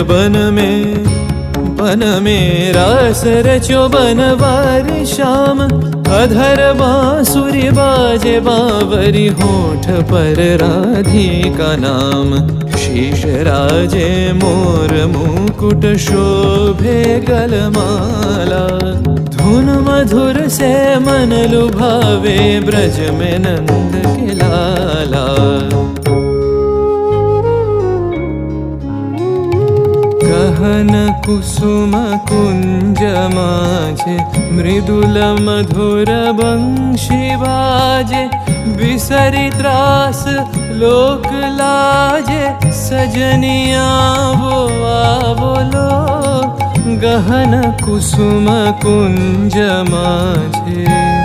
बन में रास रचो बनवारी श्याम। अधर बांसुरी बाजे बावरी, होठ पर राधिका नाम। शीश राजे मोर मुकुट शोभे गलमाला। धुन मधुर से मन लुभावे, ब्रज में नंद के लाला। गहन कुसुम कुंज माझे, मृदुल मधुर बंशी बाजे। बिसरी त्रास लोक लाजे, सजनिया वो बोलो। गहन कुसुम कुंज माझे।